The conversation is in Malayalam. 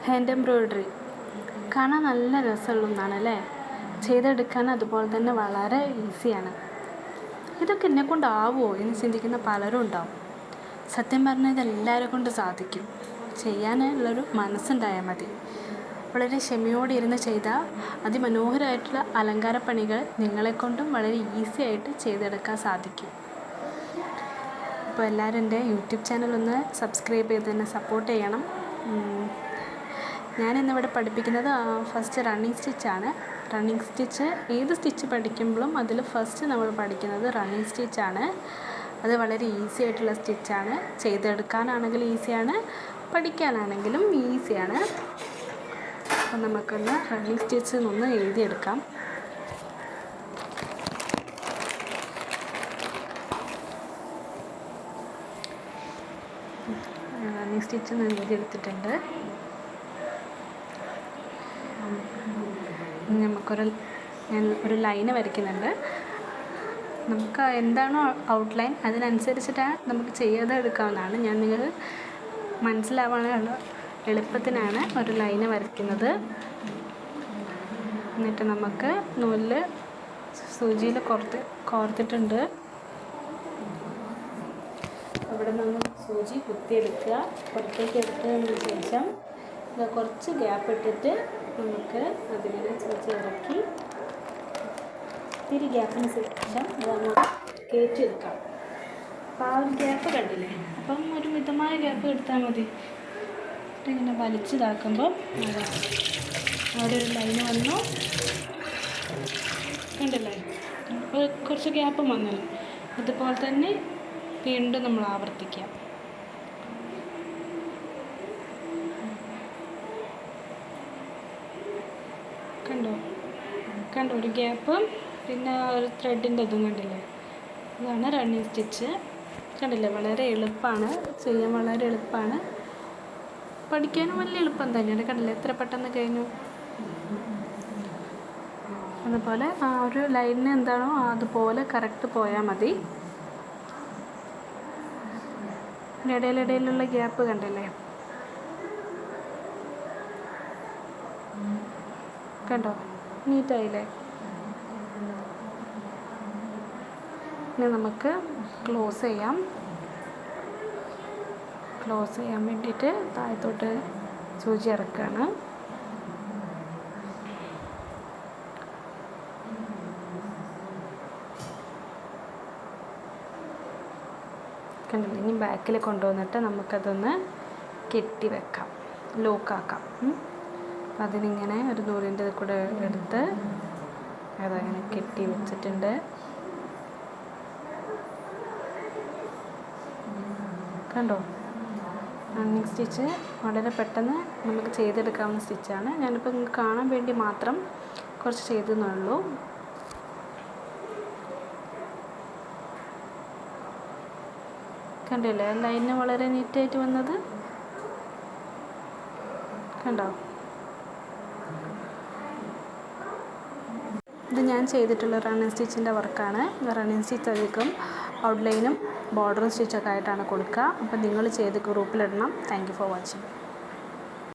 ഹാൻഡ് എംബ്രോയ്ഡറി കാണാൻ നല്ല രസമുള്ള ഒന്നാണ് അല്ലേ? ചെയ്തെടുക്കാൻ അതുപോലെ തന്നെ വളരെ ഈസിയാണ്. ഇതൊക്കെ എന്നെക്കൊണ്ടാവുമോ എന്ന് ചിന്തിക്കുന്ന പലരും ഉണ്ടാവും. സത്യം പറഞ്ഞാൽ ഇതെല്ലാവരെ കൊണ്ട് സാധിക്കും. ചെയ്യാനുള്ളൊരു മനസ്സുണ്ടായാൽ മതി. വളരെ ക്ഷമയോടെ ഇരുന്ന് ചെയ്താൽ അതിമനോഹരമായിട്ടുള്ള അലങ്കാരപ്പണികൾ നിങ്ങളെക്കൊണ്ടും വളരെ ഈസി ആയിട്ട് ചെയ്തെടുക്കാൻ സാധിക്കും. അപ്പോൾ എല്ലാവരും എൻ്റെ യൂട്യൂബ് ചാനലൊന്ന് സബ്സ്ക്രൈബ് ചെയ്ത് തന്നെ സപ്പോർട്ട് ചെയ്യണം. ഞാനിന്നിവിടെ പഠിപ്പിക്കുന്നത് ഫസ്റ്റ് റണ്ണിങ് സ്റ്റിച്ചാണ്. റണ്ണിങ് സ്റ്റിച്ച് ഏത് സ്റ്റിച്ച് പഠിക്കുമ്പോഴും അതിൽ ഫസ്റ്റ് നമ്മൾ പഠിക്കുന്നത് റണ്ണിങ് സ്റ്റിച്ചാണ്. അത് വളരെ ഈസി ആയിട്ടുള്ള സ്റ്റിച്ചാണ്. ചെയ്തെടുക്കാനാണെങ്കിലും ഈസിയാണ്, പഠിക്കാനാണെങ്കിലും ഈസിയാണ്. അപ്പോൾ നമുക്കൊന്ന് റണ്ണിങ് സ്റ്റിച്ച് ഒന്ന് എഴുതിയെടുക്കാം. റണ്ണിങ് സ്റ്റിച്ച് ഒന്ന് എഴുതിയെടുത്തിട്ടുണ്ട്. ഞാൻ ഒരു ലൈന് വരയ്ക്കുന്നുണ്ട്. നമുക്ക് എന്താണോ ഔട്ട്ലൈൻ അതിനനുസരിച്ചിട്ട് നമുക്ക് ചെയ്യാതെ എടുക്കാവുന്നതാണ്. ഞാൻ നിങ്ങൾ മനസ്സിലാവാനുള്ള എളുപ്പത്തിനാണ് ഒരു ലൈന് വരയ്ക്കുന്നത്. എന്നിട്ട് നമുക്ക് നൂലിൽ സൂചിയിൽ കോർത്തിട്ടുണ്ട്. അവിടെ നമ്മൾ സൂചി കുത്തിയെടുക്കുക. പുറത്തേക്ക് എടുത്തതിന് ശേഷം കുറച്ച് ഗ്യാപ്പ് ഇട്ടിട്ട് നമുക്ക് അതിനെ സൂചി ഇറക്കി ഇത്തിരി ഗ്യാപ്പിന് ശേഷം നമ്മൾ കയറ്റിയെടുക്കാം. അപ്പോൾ ആ ഒരു ഗ്യാപ്പ് കണ്ടില്ലേ? അപ്പം ഒരു മിതമായ ഗ്യാപ്പ് എടുത്താൽ മതി. ഇങ്ങനെ വലിച്ചിതാക്കുമ്പോൾ അവിടെ ഒരു ലൈന് വന്നു കണ്ടില്ലേ? അപ്പോൾ കുറച്ച് ഗ്യാപ്പും വന്നല്ലോ. അതുപോലെ തന്നെ വീണ്ടും നമ്മൾ ആവർത്തിക്കാം. കണ്ടോ ഒരു ഗ്യാപ്പും പിന്നെ ഒരു ത്രെഡിൻ്റെ ഇതും കണ്ടില്ലേ? ഇതാണ് റണ്ണിങ് സ്റ്റിച്ച്. കണ്ടില്ലേ? വളരെ എളുപ്പമാണ് ചെയ്യാൻ, വളരെ എളുപ്പമാണ് പഠിക്കാനും. വലിയ എളുപ്പം തന്നെയാണ്. കണ്ടില്ലേ എത്ര പെട്ടെന്ന് കഴിഞ്ഞു. അതുപോലെ ആ ഒരു ലൈനിന് എന്താണോ അതുപോലെ കറക്റ്റ് പോയാൽ മതി. ഇടയിലിടയിലുള്ള ഗ്യാപ്പ് കണ്ടില്ലേ? കണ്ടോ? നീറ്റായില്ലേ? ഇനി നമുക്ക് ക്ലോസ് ചെയ്യാൻ വേണ്ടിയിട്ട് താഴത്തോട്ട് സൂചി ഇറക്കുകയാണ്. കണ്ടില്ലേ? ഇനി ബാക്കിൽ കൊണ്ടുവന്നിട്ട് നമുക്കതൊന്ന് കെട്ടി വെക്കാം, ലോക്കാക്കാം. അപ്പം അതിനിങ്ങനെ ഒരു നൂലിൻ്റെ കൂടെ എടുത്ത് അതങ്ങനെ കെട്ടി വെച്ചിട്ടുണ്ട്. കണ്ടോ? റണ്ണിങ് സ്റ്റിച്ച് വളരെ പെട്ടെന്ന് നമുക്ക് ചെയ്തെടുക്കാവുന്ന സ്റ്റിച്ചാണ്. ഞാനിപ്പോൾ നിങ്ങൾക്ക് കാണാൻ വേണ്ടി മാത്രം കുറച്ച് ചെയ്തെന്നുള്ളൂ. കണ്ടില്ലേ? ലൈന് വളരെ നീറ്റായിട്ട് വന്നത് കണ്ടോ? ഇത് ഞാൻ ചെയ്തിട്ടുള്ള റണ്ണിങ് സ്റ്റിച്ചിൻ്റെ വർക്കാണ്. റണ്ണിങ് സ്റ്റിച്ച് അധികം ഔട്ട്ലൈനും ബോർഡറും സ്റ്റിച്ചൊക്കെ ആയിട്ടാണ് കൊടുക്കുക. അപ്പോൾ നിങ്ങൾ ചെയ്ത് ഗ്രൂപ്പിലിടണം. Thank you for watching.